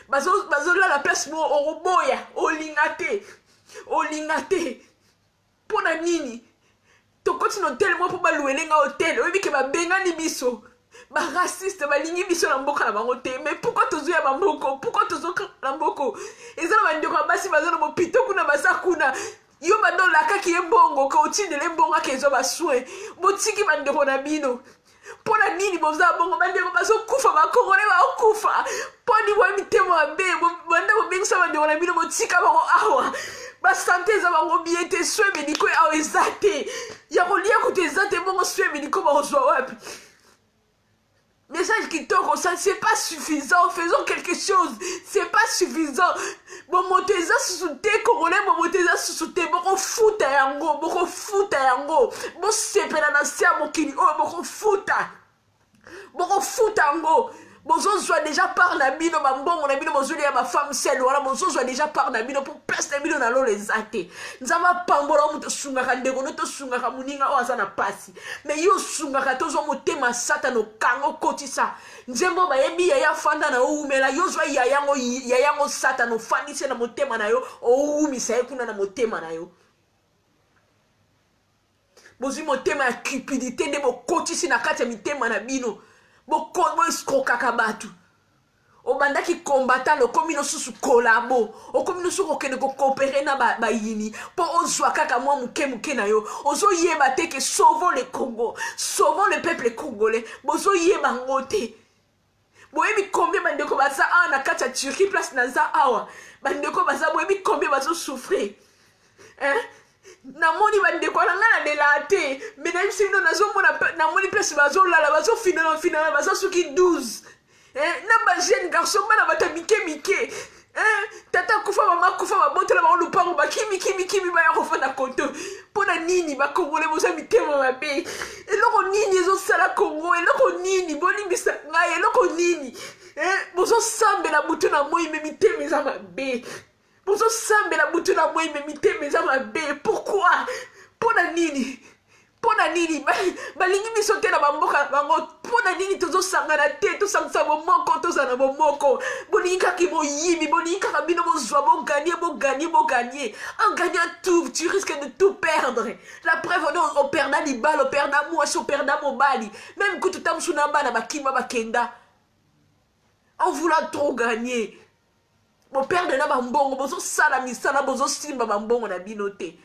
Bazo là la place mo oroboya, o lingate. Pona nini? To continue tellement pour ba louer nga hôtel, obi ke ba benga ni biso. Ba raciste ba lingi biso na mboka na bango te mais pourquoi tozo ya bamboko pourquoi tozo na mboko ezala bandeko basi bazana mo pito kuna basakuna yo bando la kaki embongo ka otinde le mbongo kezo baswe botiki bandeko na bino pona nini boza bongo bandeko bazo kufa ba Congolais ba okufa poni wa mitemo abe banda bo bengisa bandeko na bino botika bango awa ba santé za bango bien te swe mediko awa ezate ya kolia ko te ezate bongo swe mediko ba ozwa wapi. Message qui tombe, ça c'est pas suffisant, faisons quelque chose, c'est pas suffisant. Bon monteza sous-souté, congolais, bon monteza sous-souté, bon futa yango, bon sepela na sia mokili, oh bon futa yango, Bozo soit déjà par Nabino, ma bon, Nabino, bozo ya ma femme seule, voilà, bozo soit déjà par Nabino pour place Nabino dans l'eau les athées. Nzama pambola muto sungaka ndeko, noto sungaka muninga o azana pasi. Mais yo sungaka tozo motema sata no kango kotisa. Nzembo ba yebi ya fanda na oumela, yo zwa yayango sata no fanise na motema na yo, o umisa kuna na motema na yo. Bozi motema ya cupidité nde bo kotisi na kati ya mitema na bino. Bo eskrokaka batu obandaki combattant le komino susu kolabo o komino susu kokende ko coopérer na ba yini po ozwa kaka mwa muke na yo ozo yeba te ke sauvons le Congo, sauvons le peuple congolais, bozo yeba ngote boyebi combien bandeko baza na kati ya Turquie place na za awa bandeko baza boyebi combien bazo souffrir hein. Namoni bandeko na ngana de la te mais na bisino nazomona namoni place bazo lala bazo finala bazo suki 12 na ba jeune garçon bana bata mike tata kufa mama kufa babotela ba lupango ba kimi ba ya kofana konto pona nini ba kongole boza mitema mabe eloko nini ezo sala Congo eloko nini bolimbisa ngai eloko nini bozo sambela butu na moi me mitema eza mabe. Bozo sambela butu na moi me mitema eza mabe. Pourquoi? Pona nini? Pona nini? Balingi biso te na bamboka bango. Pona nini tozo sangana te to sangsa bomoko to zana bomoko. Bolingi kaki boyimi, bolingi kaka bino bozwa bo gagner. En gagnant tout, tu risques de tout perdre. La preuve on perdra di balles, on perdra moi, on perdra mon bali. Même que tout amsuna bana bakima bakenda. En voulant trop gagner. Mon père de na bambongo bozo sala misala bozo simba bambongo na binote.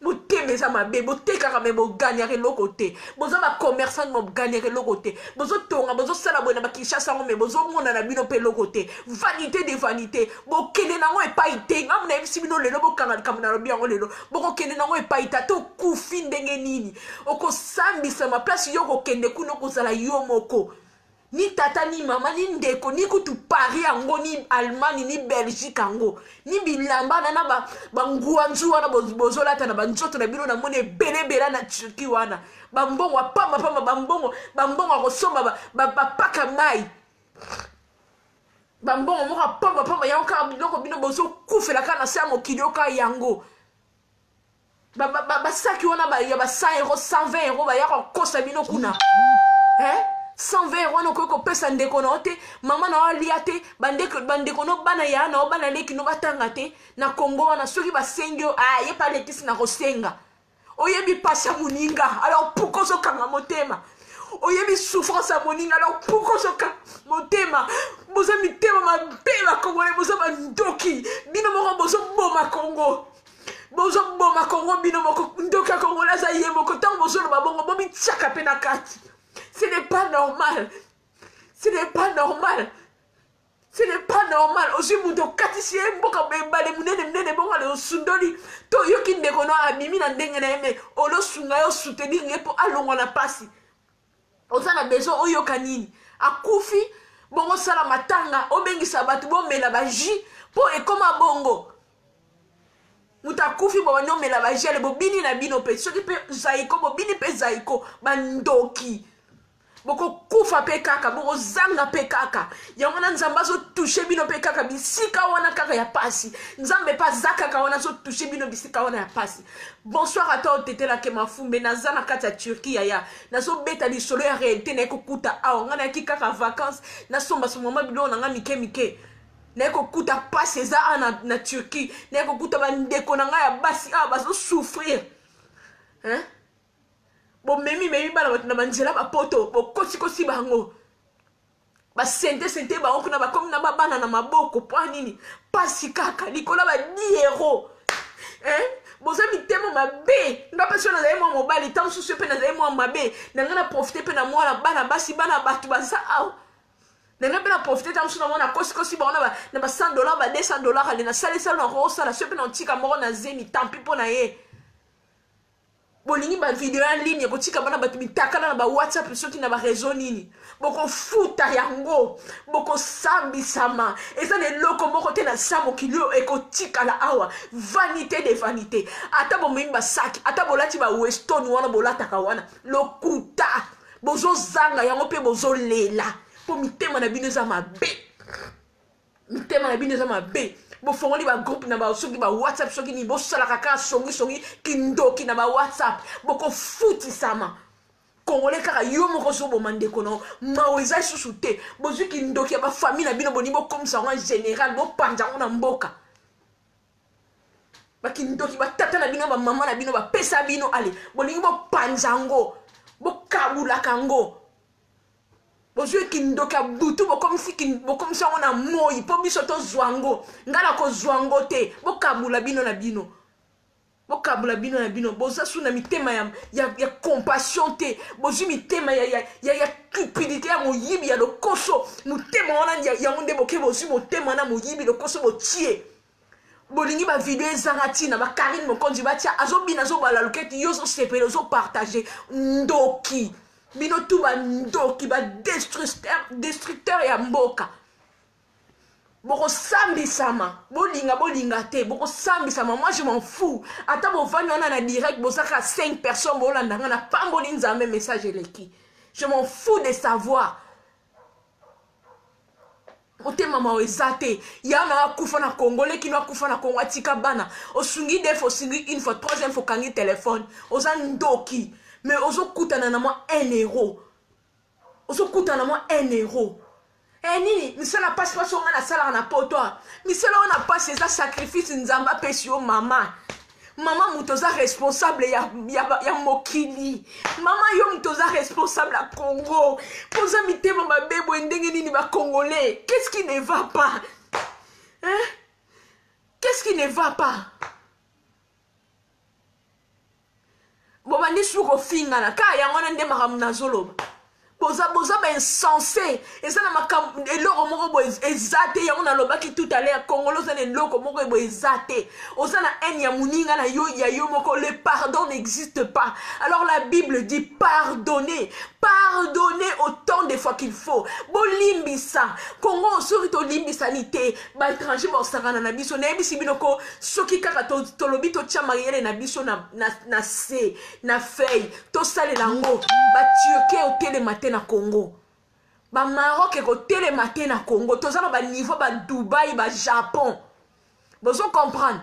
Mo temeza mabe bo tekaka me bo gagnere lokote. Bozo ba commerçant mo gagnere lokote. Bozo tonga bozo sala bona ba Kinshasa me bozo mona na bino pe lokote. Vanité de vanité. Bo kene na ngo epa ite ngam na ebisi bino lelo bo kanga kamna robi ngo lelo. Bo ko kene na ngo epa ita to kufi ndenge nini. Oko sambisa ma place yo ko kende kuno ko sala yo moko. Ni tata ni mama ni ndeko ni kutu Paris ango ni Allemagne ni Belgique ango ni bilamba na ba nguanzu wana bozola ta na banzoto na bino na mone belebela na Turquie wana bambongo pamba bambongo kosomba ba paka mai bambongo mo pamba yanka biloko bino bozo kufela kana sa mokili oka yango ba saki wana ba ya ba 100 euros 120 euros ba ya ko kosa bino kuna 120 euros no ko pesa ndeko no te mama na walia te bandeko no bana ya na bana leki no batanga te na Congo wana soki basengyo ye pa letisi na kosenga oyebi pasa muninga alors pourquoi so kanga motema oyebi souffrance à moninga alors pourquoi so kanga motema boza mitema mabela Congolais boza bandoki bino moko bozo boma Congo bozo boma Congo bino moko ndoka Congolais za yemo ko tango bozo ba bongo bomi tchaka pe na kati. Ce n'est pas normal. Ce n'est pas normal. Ce n'est pas normal. Aussi, muto katisi mboka bale munene bonga le sundoli. To yoki ndeko no abimi na ndenge na eme. Olo sunga yo soutenir ngepo alongo na pasi. Osana besoin oyoka nini. Akufi bongo sala matanga obengisa batu bomela baji po ekoma bongo. Mutakufi bo nyomela baji ale bobini na bino pe soki pe zaiko bobini pe zaiko bandoki. Boko kufa pe kaka boko zanga pe kaka yango na nzamba zo toucher bino pe kaka bisika wana kaka ya pasi nzambe pa zaka ka wana zo toucher bino bisika wana ya pasi. Bonsoir à toi tetela ke mafumbe na zana kati ya Turquie ya na zo beta li solo ya réalité na ekokuta awa ngana ki kaka vacances na somba so mama bilo na nga mike na ekokuta pasi za na Turquie na ekokuta bandeko na nga ya basi bazo souffrir hein. Bon memi bana na banzela ba poto bo kosi bango ba sente ba okuna ba comme na ba bana na maboko po nini pasi kaka likola ba 10 euros hein boza mitemo mabe nga personne na mo mobile tant sous pe na mo mabe na ngana profiter pe na mo na bana basi bana batu baza aw na nga na profiter tant sous na mo na kosi ba na ba $100 ba $200 ale na salisa na rosa la sepe na tika mo na zemi tant pis po na ye. Bolingi ba video en ligne ko tika bana batu mitaka na ba WhatsApp soki na ba réseau nini boko futa yango boko sambi sama eza ne loko moko te na samo kilio eko tika la awa vanité de vanité ata bo mimba saki ata bolati ba Weston wana bolata ka wana lokuta bozo zanga yango pe bozo lela po mitema na bino eza mabe mitema na bino eza mabe bofongoli ba groupe na ba soki ba WhatsApp soki ni bosalaka kaka songi kindoki na ba WhatsApp boko futi sama Congolais kaka yo moko so bomande kono maweza susu te bozwi kindoki ya ba famille na bino boni bo comme ça en général bo panja na mboka ba kindoki ba tata na bino ba mama na bino ba pesa bino ale bolingi bo panjango bo kabula kango bozwe kindoki ya butu bo comme ça on a moi po biso to zwango ngala ko zwango te bo kabula bino na bino bokabula bino na bino boza suna mitema ya compassion te bozwi mitema ya cupidité ya moyibi ya lokoso mutema wana yango nde boke bozwi motema na moyibi lokoso botie bolingi ba video ezanga tina ba Karine Mokonzi batia azobina azobala luketi yo zo sepele zo partager ndoki bino tu ba ndoki ba destructeur ya mboka boko sambi sama bolinga te boko sambi sama moi je m'en fous ata bo vani wana na direct bosaka 5 personnes bolanda na pamboli nzambe message eleki je m'en fous de savoir ote mama ezate ya na kufa na congolais kino kufa na Congo atika bana osungi defo singi une fois troisième fois kangi téléphone oza ndoki mais ozo kutana na moi 1 euro ozo kutana na moi 1 euro nini misala passe pas sur na sala na poto misala on a passé ça sacrifice nzamba pesi yo mama mutoza responsable ya mokili mama yo mutoza responsable à Congo poza mitema mabebo ndenge nini ba congolais qu'est-ce qui ne va pas hein qu'est-ce qui ne va pas bobandi suko finga na ka yango nde makamu na zoloba boza ba insensé et ça na makam eloko moko bo ezate yango na lobaki tout à l'heure congolais ça ne eloko moko bo ezate oza na haine ya muninga na yo ya yo moko le pardon n'existe pas alors la Bible dit pardonner autant de fois qu'il faut bolimbisa Congo sori to limbisa nité ba étranger bo sakana na biso na bisi binoko soki kaka to lobi to tia mariele na biso na se na feuille to sale lango ba tioke au télé matin na Congo ba Maroc ko télé matin na Congo toza na ba niveau ba Dubaï ba Japon bozo comprendre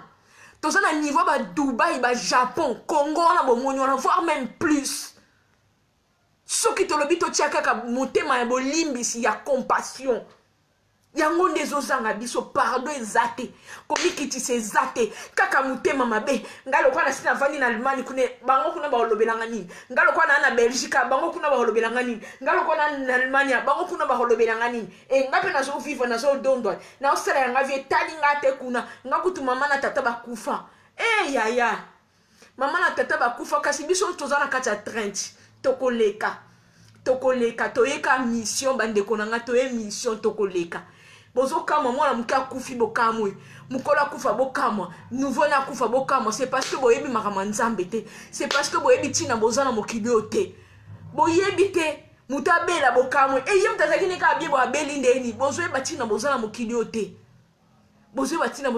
toza na niveau ba Dubaï ba Japon Congo na bomoni on voir même plus soki to lobi to tia kaka motema ya bolimbisi ya compassion yango ndezozanga biso pardon ezate komikiti se ezate kaka mutema mabe ngalo kwa na sina vandi na Allemagne kune bango kuna ba olobelanga nini ngalo kwa na Belgique bango kuna ba olobelanga nini ngalo kwa na Allemagne bango kuna ba olobelanga nini ngape na zo vivre na zo dondo na osala yanga vie tali ngate kuna ngakutu mama na tata bakufa yaya mama na tata bakufa kasi biso tozana kati ya 30 tokoleka toyeka mission bandeko nanga toye mission tokoleka bozo kama mwana muka kufi bokamwe mukola kufa bokamwa nouveau na kufa bokamwa c'est parce que boyebi makama nzambe te c'est parce que boyebi tina bozana mokili ote boyebi te mutabela bokamwe ye mutazaki neka bie bo abeli ndeni bozo yeba tina bozana mokili ote bozo yeba tina